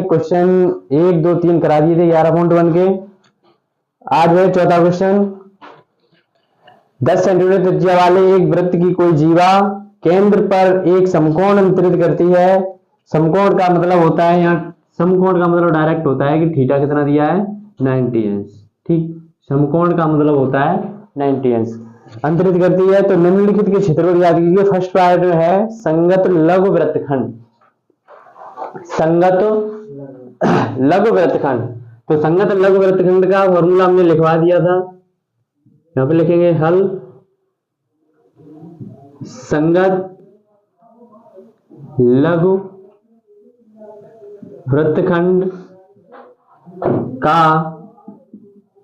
Question 1, 2, 3 करा दिए थे 11.1 के। आज है चौथा क्वेश्चन। 10 सेंटीमीटर त्रिज्या वाले एक वृत्त की कोई जीवा केंद्र पर एक समकोण अंतरित करती है। समकोण का मतलब होता है, यहाँ समकोण का मतलब डायरेक्ट होता है कि थीटा कितना दिया है 90 अंश। ठीक, समकोण का मतलब होता है 90 अंश अंतरित करती है। तो निम्नलिखित के क्षेत्रफल याद कीजिए। फर्स्ट पार्ट है संगत लघु वृत्तखंड। संगत लघु वृत्तखंड, तो संगत लघु वृत्तखंड का फॉर्मूला हमने लिखवा दिया था, यहां पे लिखेंगे हल। संगत लघु वृत्तखंड का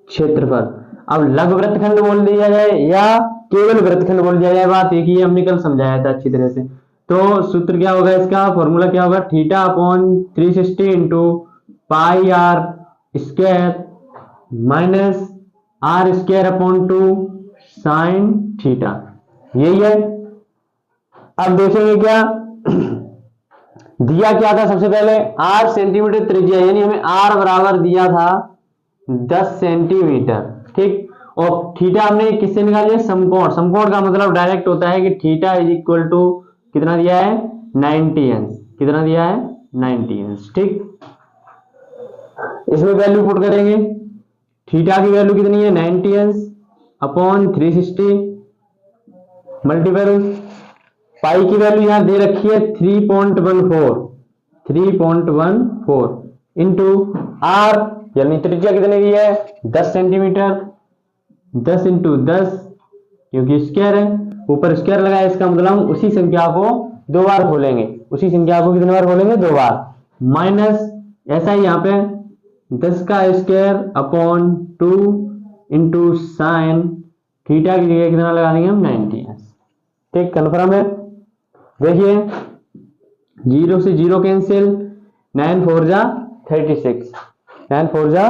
क्षेत्रफल। अब लघु वृत्तखंड बोल दिया जाए या केवल वृत्तखंड बोल दिया जाए, बात एक ही, हमने कल समझाया था अच्छी तरह से। तो सूत्र क्या होगा, इसका फॉर्मूला क्या होगा, theta upon 360 into pi r square minus r square upon 2 sine theta, यही है। अब देखेंगे क्या दिया क्या था। सबसे पहले 8 सेंटीमीटर त्रिज्या, यानी हमें आर बराबर दिया था 10 सेंटीमीटर। ठीक, और थीटा हमने किससे निकाल लिया, समकोण। समकोण का मतलब डायरेक्ट होता है कि थीटा इज इक्वल टू कितना दिया है 90 अंश। कितना दिया है 90 अंश। ठीक, इसमें वैल्यू पुट करेंगे। थीटा की वैल्यू कितनी है 90 अंश अपॉन 360 मल्टीपल पाई की वैल्यू यहां दे रखी है 3.14 इंटू आर, यानी त्रिज्या कितने की है 10 सेंटीमीटर। 10 इंटू 10, क्योंकि स्क्वायर है, ऊपर स्क्वायर लगा है, इसका मतलब हम उसी संख्या को दो बार खोलेंगे। उसी संख्या को कितने बार खोलेंगे, दो बार। माइनस ऐसा ही यहाँ पे 10 का square upon 2 into sine theta की जगह कितना लगा देंगे हम 90। ठीक, कन्फर्म है। देखिए 0 से 0 कैंसिल, 9 4 जा 36, 9 4 जा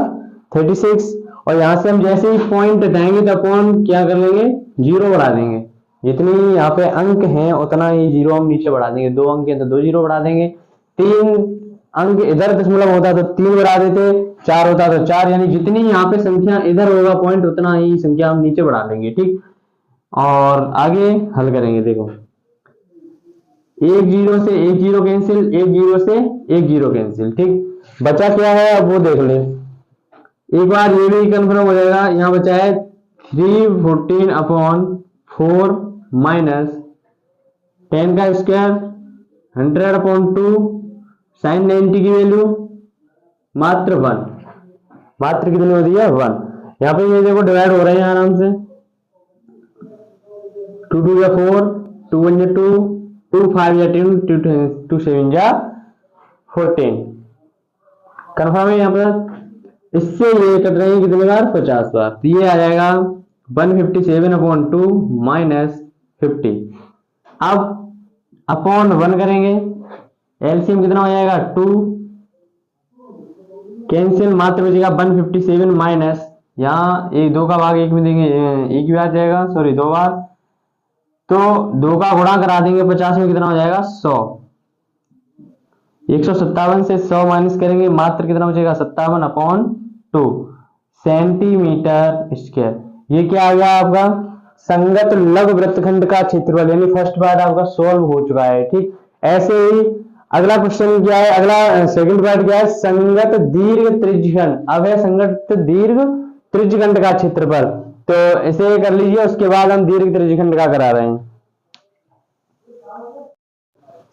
36। और यहां से हम जैसे ही पॉइंट हटाएंगे तो अपॉन क्या कर लेंगे, 0 बढ़ा देंगे। जितनी यहाँ पे अंक हैं उतना ही 0 हम नीचे बढ़ा देंगे। 2 अंक है तो 2 0 बढ़ा देंगे। 3 अंक इधर दशमलव होता तो 3 बढ़ा देते, 4 होता तो 4, यानी जितनी यहाँ पे संख्या इधर होगा पॉइंट उतना ही संख्या हम नीचे बढ़ा लेंगे। ठीक, और आगे हल करेंगे। देखो 1 0 से 1 0 कैंसिल, 1 0 से 1 0 कैंसिल। ठीक, बचा क्या है अब वो देख ले। एक बार ये भी कंफर्म हो जाएगा। यहाँ बचा है 314 अपॉन 4 माइनस 10 का स्क्वायर 100 अपॉन 2 साइन 90 की वैल्यू मात्र 1। मात्र कितनी होती है 1। यहाँ पे ये देखो डिवाइड हो रहे हैं आराम से। 2 2 या 4, 2 1 या 2, 2 5 या 10, 2 7 या 14। कंफर्म है यहाँ पर। इससे ये कट रहे हैं कितने बार, 50 बार। तो ये आ जाएगा 157 अपॉन 2 माइनस 50। अब अपॉन 1 करेंगे, एलसीएम कितना हो जाएगा 2, कैंसिल, मात्र बचेगा 157 माइनस, यहाँ एक 2 का भाग 1 में देंगे, एक ही बार जाएगा, सॉरी 2 बार, तो 2 का गुणा करा देंगे 50 में, कितना हो जाएगा 100। 157 से 100 माइनस करेंगे, मात्र कितना बचेगा 57 अपॉन 2 सेंटीमीटर स्क्वायर। ये क्या आ गया आपका संगत लघु वृत्तखंड का क्षेत्रफल, यानी फर्स्ट पार्ट आपका सोल्व हो चुका है। ठीक, ऐसे ही अगला क्वेश्चन क्या है, अगला सेकंड पार्ट क्या है, संगत दीर्घ त्रिज्यखंड। अब है संगत दीर्घ त्रिज्यखंड का क्षेत्रफल, तो इसे कर लीजिए, उसके बाद हम दीर्घ त्रिज्यखंड का करा रहे हैं।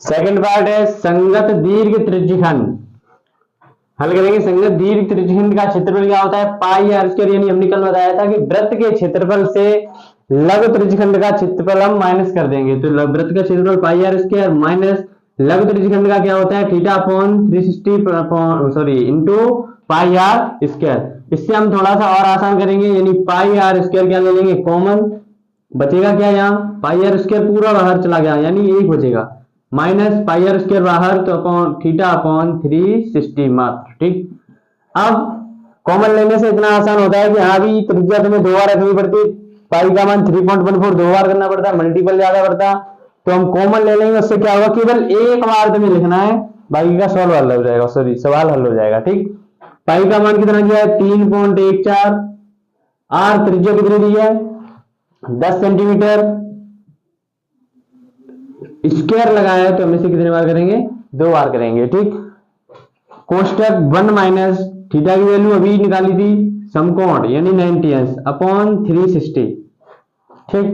सेकंड पार्ट है संगत दीर्घ त्रिज्यखंड। हल करेंगे। संगत दीर्घ त्रिज्यखंड का क्षेत्रफल क्या होता है, पाई आर स्क्वायर, यानी हमने कल बताया था कि वृत्त के क्षेत्रफल से लघु त्रिज्यखंड का क्षेत्रफल हम माइनस कर देंगे। तो वृत्त का क्षेत्रफल पाई आर स्क्वायर माइनस लघु त्रिज्यखंड का क्या होता है theta upon 360 into pi r square. इससे हम थोड़ा सा और आसान करेंगे, यानी पाई आर स्क्वायर क्या ले लेंगे कॉमन, बचेगा क्या, यहाँ पाई आर स्क्वायर पूरा बाहर चला गया, यानी 1 बचेगा, माइनस पाई आर स्क्वायर बाहर, तो अपॉन थीटा अपॉन 360 मात्र। ठीक, अब कॉमन लेने से इतना आसान होता है कि हाँ भी त्रिज्या तुम्हें 2 बार रखनी पड़ती है, पाई का मान 3.14 2 बार करना पड़ता है, मल्टीपल ज्यादा पड़ता, तो हम कॉमन ले लेंगे। उससे क्या होगा, केवल एक बार तुम्हें लिखना है, बाकी का सॉल्व हल हो जाएगा, सॉरी सवाल हल हो जाएगा। ठीक, पाई का मान कितना दिया है 3.14, आर त्रिज्या कितनी दी है 10 सेंटीमीटर, स्क्वायर लगाया है तो हम इसे कितने बार करेंगे 2 बार करेंगे। ठीक, कोष्टक 1 माइनस थीटा की वैल्यू अभी निकाली थी समकोण यानी 90 अपॉन 360। ठीक,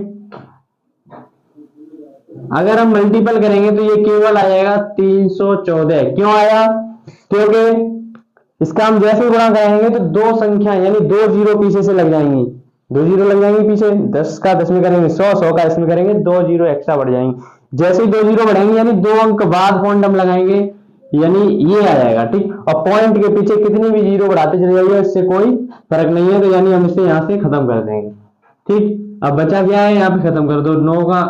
अगर हम मल्टीपल करेंगे तो ये केवल आ जाएगा 314। क्यों आया, क्योंकि इसका हम जैसे गुणा करेंगे तो दो संख्या यानी 2 जीरो पीछे से लग जाएंगी, 2 जीरो लग जाएंगे पीछे, 10 का 10 में करेंगे 100, 100 का इसमें करेंगे 2 जीरो एक्स्ट्रा बढ़ जाएंगे। जैसे ही 2 जीरो बढ़ेंगे यानी 2 अंक बाद पॉइंट हम लगाएंगे यानी ये आ जाएगा। ठीक, और पॉइंट के पीछे कितनी भी जीरो बढ़ाते चले जाइए इससे कोई फर्क नहीं है, तो यानी हम इसे यहाँ से खत्म कर देंगे। ठीक, अब बचा क्या है यहाँ पे खत्म कर दो, 9 का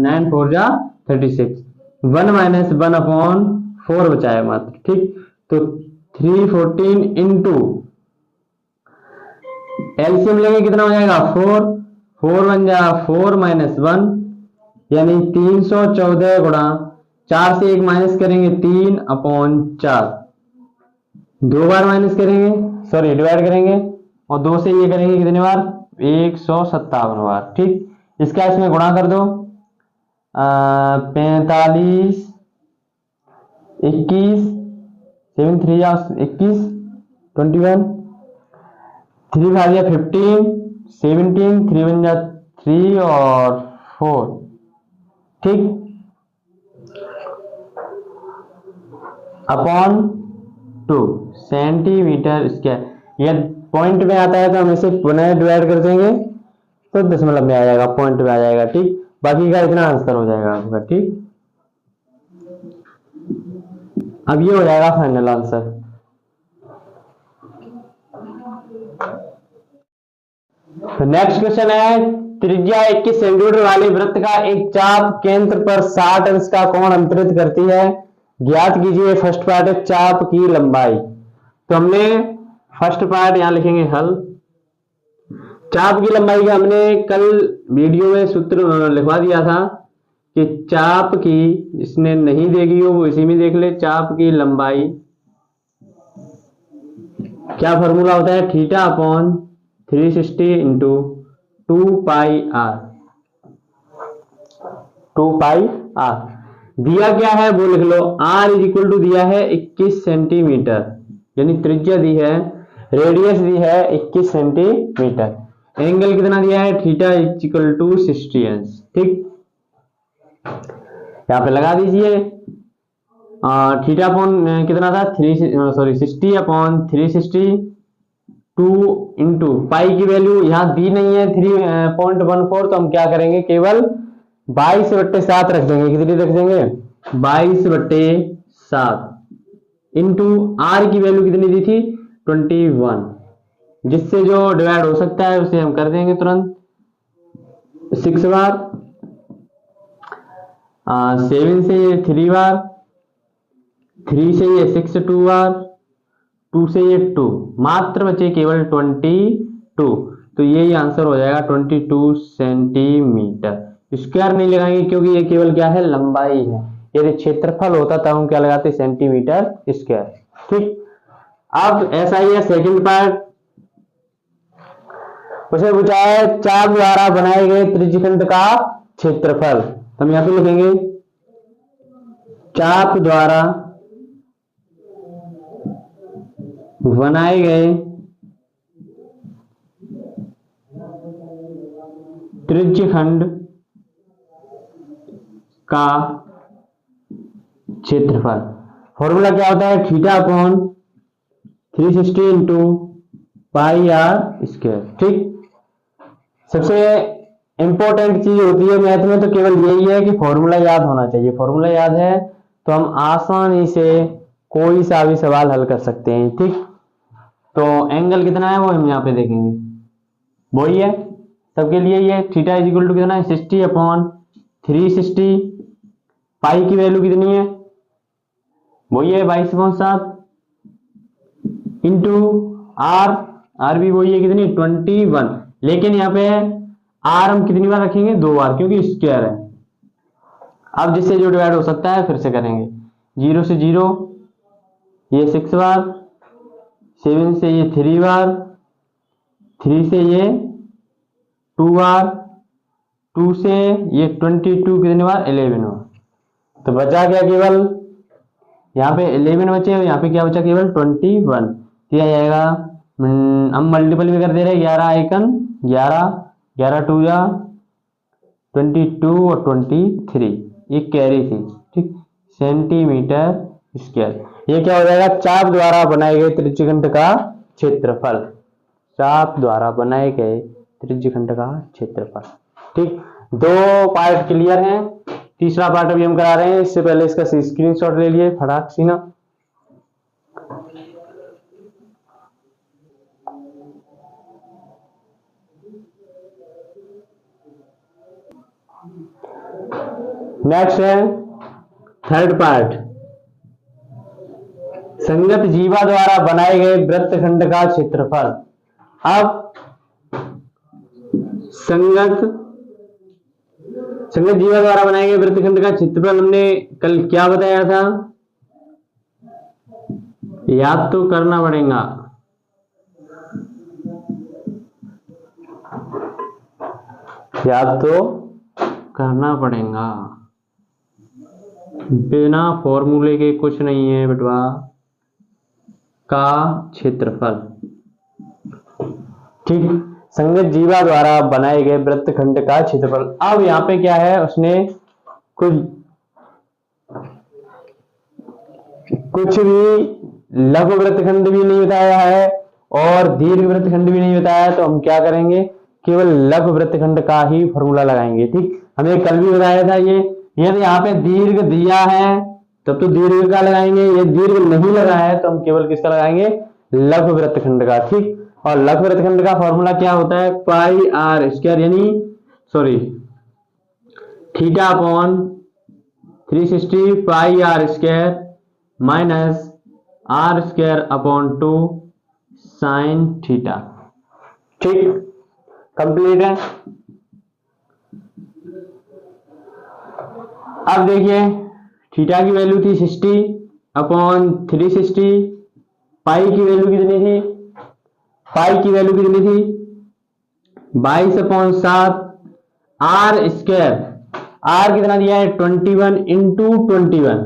9 4 जा 36, 1 माइनस 1 अपॉन 4 बचा है मात्र। ठीक, तो 314 इंटू एलसीएम लेंगे कितना हो जाएगा 4, 4 बन जा 4 माइनस 1 यानी 314 गुणा 4 से 1 माइनस करेंगे 3 अपॉन 4, 2 बार माइनस करेंगे सॉरी डिवाइड करेंगे और 2 से ये करेंगे कितने बार 157 बार। ठीक, इसका इसमें गुणा कर दो 45 21 7 3 21 21 3 5 या 15 17 3 1 जा 3 और 4। ठीक, अपॉन 2 सेंटीमीटर स्क्वायर। यह पॉइंट में आता है तो हम इसे पुनः डिवाइड कर देंगे तो दशमलव में आ जाएगा, पॉइंट में आ जाएगा। ठीक, बाकी का इतना आंसर हो जाएगा आपका। ठीक, अब ये हो जाएगा फाइनल आंसर। तो नेक्स्ट क्वेश्चन है, त्रिज्या 21 सेंटीमीटर वाले वृत्त का एक चाप केंद्र पर 60 अंश का कोण अंतरित करती है, ज्ञात कीजिए। फर्स्ट पार्ट है चाप की लंबाई। तो हमने फर्स्ट पार्ट यहां लिखेंगे हल। चाप की लंबाई का हमने कल वीडियो में सूत्र लिखवा दिया था कि चाप की, इसने नहीं देखी हो वो इसी में देख ले। चाप की लंबाई क्या फॉर्मूला होता है, theta upon 360 into 2 pi r, 2 pi r. दिया क्या है वो लिख लो, आर इज इक्वल टू दिया है 21 सेंटीमीटर यानी त्रिज्या दी है, रेडियस दी है 21 सेंटीमीटर, एंगल कितना दिया है थीटा इज इक्वल टू 60 अंश। ठीक, यहाँ पे लगा दीजिए थीटा अपॉन कितना था 60 अपॉन 360 2 इंटू पाई की वैल्यू यहाँ दी नहीं है 3.14, तो हम क्या करेंगे केवल 22/7 रख देंगे। कितनी रख देंगे 22/7 इंटू आर की वैल्यू कितनी दी थी 21, जिससे जो डिवाइड हो सकता है उसे हम कर देंगे तुरंत 6 बार, 7 से ये 3 बार, 3 से ये 6 2 बार, 2 से ये 2, मात्र बचे केवल 22। तो यही आंसर हो जाएगा 22 सेंटीमीटर। स्क्वायर नहीं लगाएंगे क्योंकि ये केवल क्या है लंबाई है, यदि क्षेत्रफल होता तब हम क्या लगाते सेंटीमीटर स्क्वायर। ठीक, अब ऐसा ही है सेकंड पार्ट। उसे पूछा है चाप द्वारा बनाए गए त्रिज्यखंड का क्षेत्रफल। हम यहां पे लिखेंगे चाप द्वारा बनाए गए त्रिज्यखंड का क्षेत्रफल। फॉर्मूला क्या होता है theta upon 360 into pi r square. ठीक, सबसे इंपॉर्टेंट चीज होती है मैथ में तो केवल यही है कि फॉर्मूला याद होना चाहिए। फॉर्मूला याद है तो हम आसानी से कोई सा भी सवाल हल कर सकते हैं। ठीक, तो एंगल कितना है वो हम यहाँ पे देखेंगे, वही है सबके लिए। ये थीटा इज इक्वल टू कितना है 60 अपॉन 360, पाई की वैल्यू कितनी है वही है 22/7 इंटू आर, आर भी वही है कितनी 21, लेकिन यहाँ पे आर हम कितनी बार रखेंगे 2 बार क्योंकि स्क्वायर है। अब जिससे जो डिवाइड हो सकता है फिर से करेंगे, 0 से 0 ये 6 बार, 7 से ये 3 बार, 3 से ये 2 बार, 2 से ये 22 कितने बार 11 बार। तो बचा क्या केवल यहाँ पे 11 बचे और यहाँ पे क्या बचा केवल 21 दिया जाएगा। हम मल्टीपल भी कर दे रहे हैं 11 एकन 11, 11 टू या 22 और 23 ये कैरी थी ठीक सेंटीमीटर स्क्वायर। ये क्या हो जाएगा चाप द्वारा बनाए गए त्रिज्यखंड का क्षेत्रफल, चाप द्वारा बनाए गए त्रिज्यखंड का क्षेत्रफल ठीक। 2 पार्ट क्लियर हैं, तीसरा पार्ट अभी हम करा रहे हैं। इससे पहले इसका स्क्रीनशॉट ले लिए फटाक सी ना। नेक्स्ट है थर्ड पार्ट, संगत जीवा द्वारा बनाए गए वृत्तखंड का क्षेत्रफल। अब संगत जीवा द्वारा बनाए गए वृत्तखंड का क्षेत्रफल हमने कल क्या बताया था, याद तो करना पड़ेगा। याद तो करना पड़ेगा, बिना फॉर्मूले के कुछ नहीं है बेटवा। का क्षेत्रफल ठीक, संगत जीवा द्वारा बनाए गए वृत्तखंड का क्षेत्रफल। अब यहाँ पे क्या है उसने कुछ भी लघु वृत्तखंड भी नहीं बताया है और दीर्घ वृत्तखंड भी नहीं बताया है, तो हम क्या करेंगे केवल लघु वृत्तखंड का ही फॉर्मूला लगाएंगे ठीक। हमें कल भी बताया था ये, यदि यहाँ पे दीर्घ दिया है तब तो दीर्घ का लगाएंगे, ये दीर्घ नहीं लगा है तो हम केवल किसका लगाएंगे लघु वृत्तखंड का ठीक। और लघु वृत्तखंड का फॉर्मूला क्या होता है पाई आर स्क्वायर यानी theta upon 360 pi r square minus r square upon 2 sine theta ठीक। कंप्लीट है। अब देखिए थीटा की वैल्यू थी 60 अपॉन 360, पाई की वैल्यू कितनी थी, पाई की वैल्यू कितनी थी 22 अपॉन 7, आर स्क्वायर आर कितना दिया है 21 इंटू 21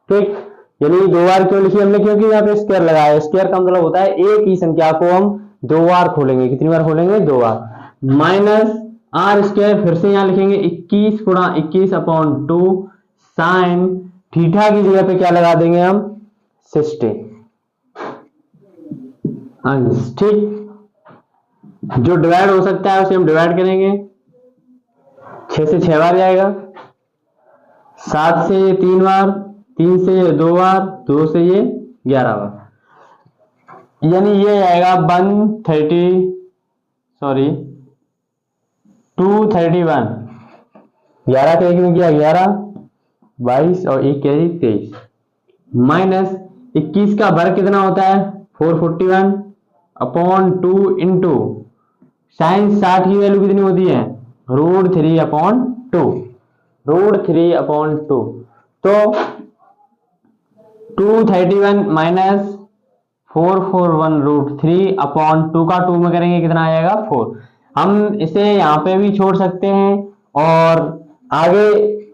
ठीक। यानी 2 बार क्यों लिखी हमने, क्योंकि यहाँ पे स्क्वायर लगाया है। स्क्वायर का मतलब होता है एक ही संख्या को हम 2 बार खोलेंगे। कितनी बार खोलेंगे 2 बार। माइनस आर स्क्वायर फिर से यहाँ लिखेंगे 21 गुणा 21 अपॉन 2 साइन थीटा की जगह पे क्या लगा देंगे हम 60 अंश ठीक। जो डिवाइड हो सकता है उसे हम डिवाइड करेंगे, 6 से 6 बार जाएगा, 7 से ये 3 बार, 3 से ये 2 बार, 2 से ये 11 बार, यानी ये आएगा 231। 11 का एक में किया 11, 22 और एक क्या 23 माइनस 21 का वर्ग कितना होता है 441 अपॉन 2 इंटू साइन 60 की वैल्यू कितनी होती है √3 अपॉन 2, √3 अपॉन 2। तो 231 माइनस 441 √3 अपॉन 2 का 2 में करेंगे कितना आएगा 4। हम इसे यहाँ पे भी छोड़ सकते हैं और आगे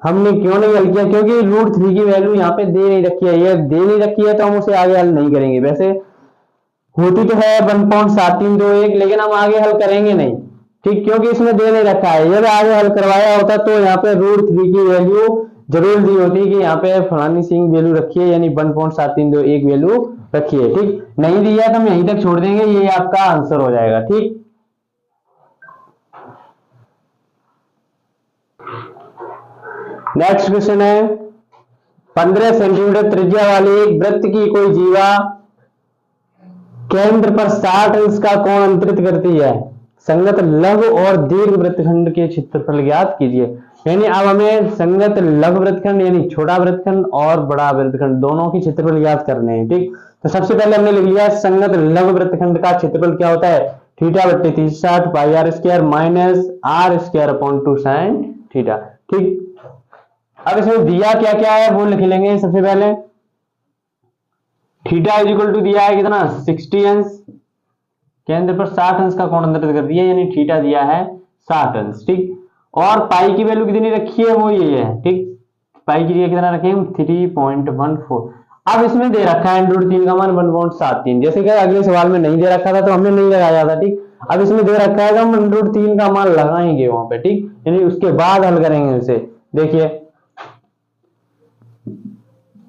हमने क्यों नहीं हल किया, क्योंकि √3 की वैल्यू यहाँ पे दे नहीं रखी है, ये दे नहीं रखी है तो हम उसे आगे हल नहीं करेंगे। वैसे होती तो है 1.7321 लेकिन हम आगे हल करेंगे नहीं ठीक, क्योंकि इसमें दे नहीं रखा है। यदि आगे हल करवाया होता तो यहाँ पे √3 की वैल्यू जरूर दी होती कि यहाँ पे फलानी सिंह वैल्यू रखी है यानी 1.7321 वैल्यू रखी है ठीक। नहीं दी है तो हम यहीं तक छोड़ देंगे, ये आपका आंसर हो जाएगा ठीक। नेक्स्ट क्वेश्चन है 15 सेंटीमीटर त्रिज्या वाली एक वृत्त की कोई जीवा केंद्र पर 60 अंश का कोण अंतरित करती है, संगत लघु और दीर्घ वृत्तखंड के क्षेत्रफल ज्ञात कीजिए। यानी अब हमें संगत लघु वृत्तखंड यानी छोटा वृत्तखंड और बड़ा वृत्तखंड दोनों की क्षेत्रफल ज्ञात करने हैं ठीक। तो सबसे पहले हमने लिख लिया संगत लघु वृत्तखंड का क्षेत्रफल क्या होता है थीटा बट्टे 360 pi r square minus r square upon 2 sine theta ठीक। अब इसमें दिया क्या क्या है वो लिख लेंगे। सबसे पहले थीटा इज इक्वल टू दिया है कितना 60 अंश, केंद्र पर 60 अंश का कोण अंतरित कर दिया, यानी थीटा दिया है 60 अंश, ठीक। और पाई की वैल्यू कितनी रखी है, वो ये है, ठीक। पाई की जगह कितना रखे हम 3.14। अब इसमें दे रखा है √3 का मान 1.73, जैसे कि अगले सवाल में नहीं दे रखा था तो हमने नहीं लगाया था, ठीक। अब इसमें दे रखा है हम √3 का मान लगाएंगे वहां पे, ठीक, यानी उसके बाद हल करेंगे उसे। देखिए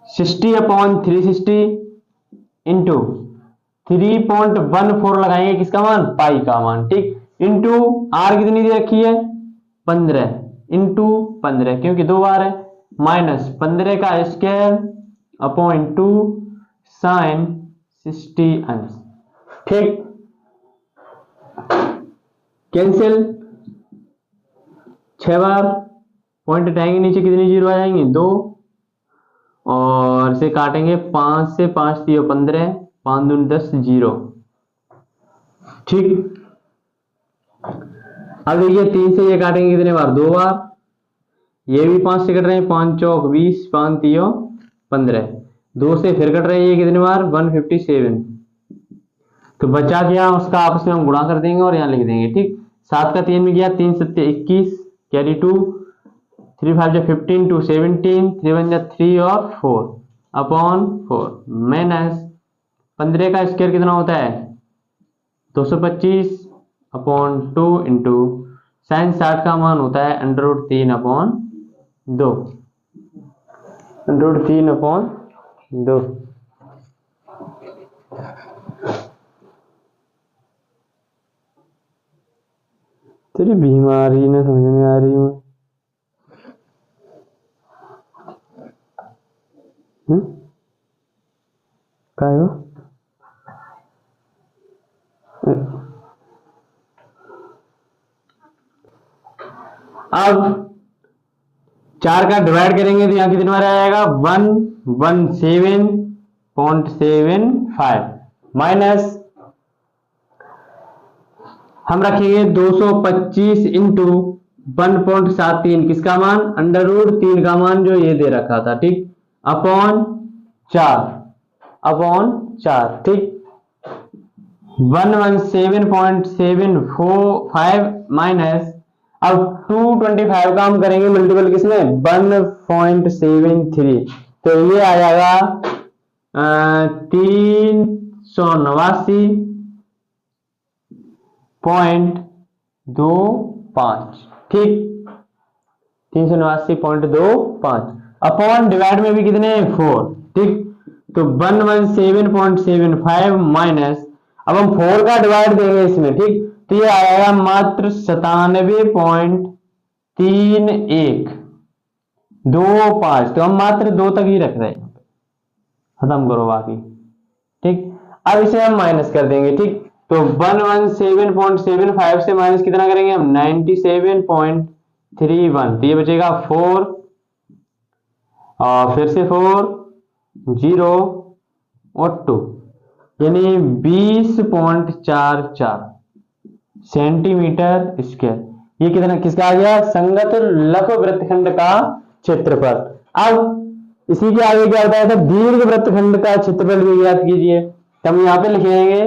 60/360 इंटू 3.14 लगाएंगे, किसका मान, पाई का मान, ठीक, इंटू आर कितनी दे रखी है 15 इंटू 15 क्योंकि 2 बार है, माइनस 15 का स्क्वायर अपॉन 2 साइन 60 अंश, ठीक। कैंसिल 6 बार, पॉइंट हटाएंगे नीचे, कितनी जीरो आ जाएंगे 2, और इसे काटेंगे 5 से, 5 3 15, 5 दूनी 10 0, ठीक। अब देखिए 3 से ये काटेंगे कितने बार, 2 बार, ये भी 5 से कट रहे हैं, 5 चौक 20, 5 3 15, 2 से फिर कट रहे हैं ये कितने बार 157, तो बचा क्या, उसका आपस में हम गुणा कर देंगे और यहाँ लिख देंगे, ठीक। 7 का 3 में गया, 3 7 21, कैरी 2, 3 5 जा 15, 2 17, 3 1 जा 3 और 4 अपॉन 4, माइनस 15 का स्क्वायर कितना होता है 225 अपॉन 2 इंटू साइन 60 का मान होता है √3 अपॉन 2, √3 अपॉन 2। तेरी बीमारी ना समझ में आ रही हूँ, क्या है वो? अब 4 का डिवाइड करेंगे तो यहाँ कितने बार आएगा 117.75 माइनस हम रखेंगे 225 इंटू 1.73 किसका मान √3 का मान जो ये दे रखा था, ठीक, अपॉन 4, ठीक। 117.745 माइनस अब 225 का हम करेंगे मल्टीपल किसमें 1.73, तो ये आ जाएगा 389.25, ठीक, 389.25 अपॉन डिवाइड में भी कितने 4, ठीक, तो 117.75 माइनस अब हम 4 का डिवाइड देंगे इसमें, ठीक, तो ये आएगा मात्र 97.3125, तो हम मात्र 2 तक ही रख रहे हैं, खत्म करो बाकी, ठीक। अब इसे हम माइनस कर देंगे, ठीक, तो 117.75 से माइनस कितना करेंगे हम 97.31, तो ये बचेगा 4 और फिर से 4 0 और 2, यानी 20.44 सेंटीमीटर स्क्वायर। ये कितना किसका आ गया संगत लघु वृत्तखंड का क्षेत्रफल। अब इसी के आगे क्या बताया था दीर्घ वृत्तखंड का क्षेत्रफल भी ज्ञात कीजिए, तो हम यहां पे लिखेंगे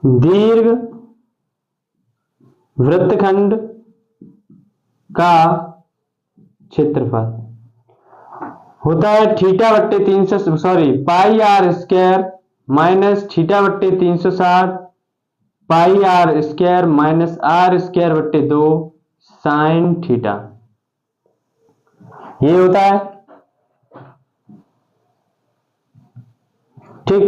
दीर्घ वृत्तखंड का क्षेत्रफल होता है pi r square minus theta बट्टे 360 pi r square minus r square बट्टे 2 साइन थीटा, ये होता है, ठीक।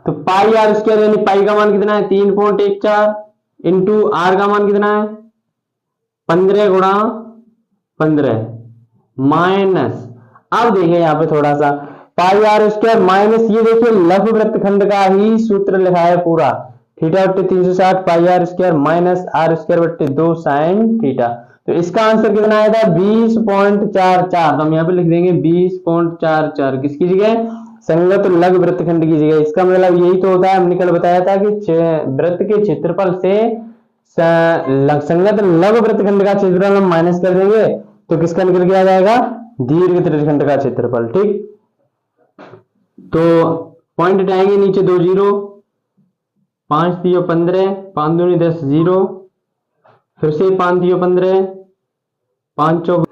तो पाई आर स्क्वायर यानी पाई का मान कितना है 3.14 इंटू आर का मान कितना है 15 गुणा 15 माइनस अब देखिए यहां पे थोड़ा सा पाई आर स्क्वायर माइनस ये देखिए लघु वृत्तखंड का ही सूत्र लिखा है पूरा थीटा बट्टे 360 pi r square minus r square बट्टे 2 साइन थीटा, तो इसका आंसर कितना आया था 20.44, तो हम यहाँ पे लिख देंगे 20.44 किसकी जगह संगत लघु वृत्तखंड की जगह। इसका मतलब यही तो होता है, हमने कल बताया था कि वृत्त के क्षेत्रफल से संगत लघु वृत्तखंड का क्षेत्रफल हम माइनस कर देंगे तो किसका निकल के आ जाएगा दीर्घ वृत्तखंड का क्षेत्रफल, ठीक। तो पॉइंट हटाएंगे, नीचे 2 जीरो, 5 3 15, 5 दूनी 10 जीरो, फिर से 5 3 15, 5 चौक,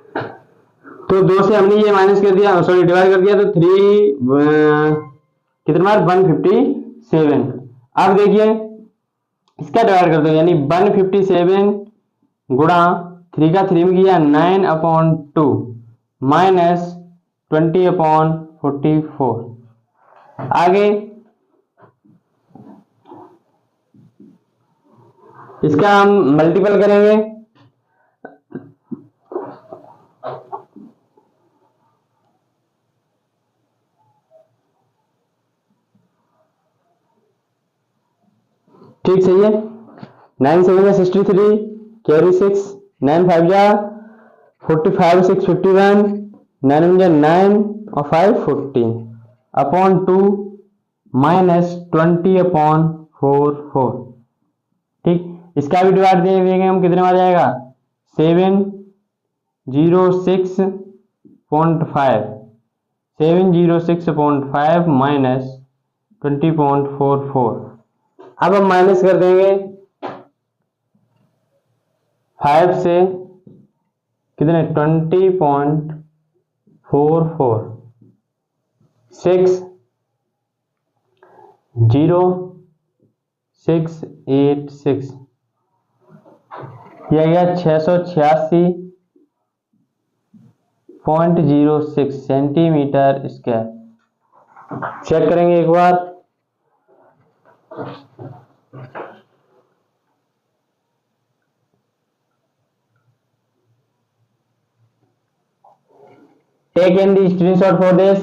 तो 2 से हमने ये माइनस कर दिया, सॉरी डिवाइड कर दिया, तो 3 कितने बार 157। अब देखिए इसका डिवाइड कर दो, यानी 157 गुणा 3 का 3 में किया 9/2 माइनस 20/44। आगे इसका हम मल्टीपल करेंगे, ठीक सही है। 9 7 जा 63, कैरी 6, 9 5 जा 45, 6 51, 9 1 जा 9 और 5 14 अपॉन 2 माइनस 20/44। ठीक, इसका भी डिवाइड दे देंगे हम, कितने में आ जाएगा 706.5, 706.5 माइनस 20.44। अब हम माइनस कर देंगे 5 से, कितने 20.44, 6 0 6 8 6, यह गया 686.06 सेंटीमीटर स्क्वायर। चेक करेंगे एक बार, take any screenshot for this।